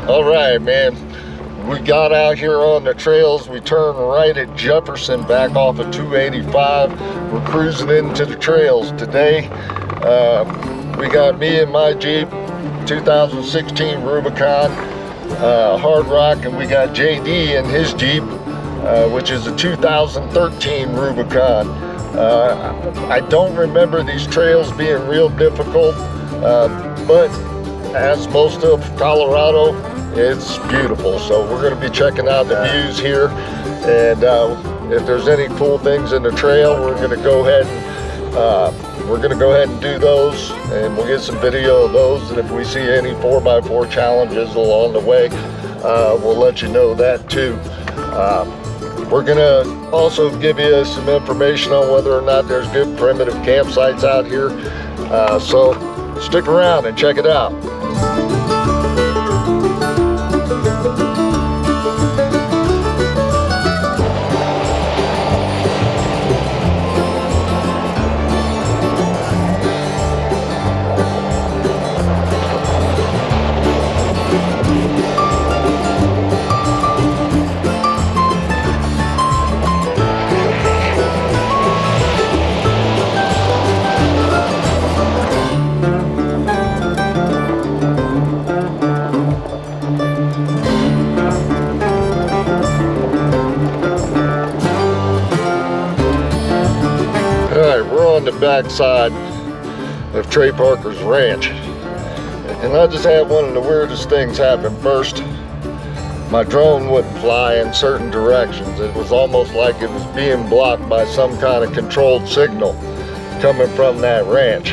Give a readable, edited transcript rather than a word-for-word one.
All right, man. We got out here on the trails. We turned right at Jefferson back off of 285. We're cruising into the trails today. We got me and my Jeep, 2016 Rubicon Hard Rock, and we got JD and his Jeep, which is a 2013 Rubicon. I don't remember these trails being real difficult, but as most of Colorado, it's beautiful. So we're going to be checking out the views here, and if there's any cool things in the trail, we're going to go ahead and do those, and we'll get some video of those. And if we see any 4x4 challenges along the way, we'll let you know that too. We're gonna also give you some information on whether or not there's good primitive campsites out here. So stick around and check it out. On the back side of Trey Parker's ranch, and I just had one of the weirdest things happen. First, my drone wouldn't fly in certain directions. It was almost like it was being blocked by some kind of controlled signal coming from that ranch.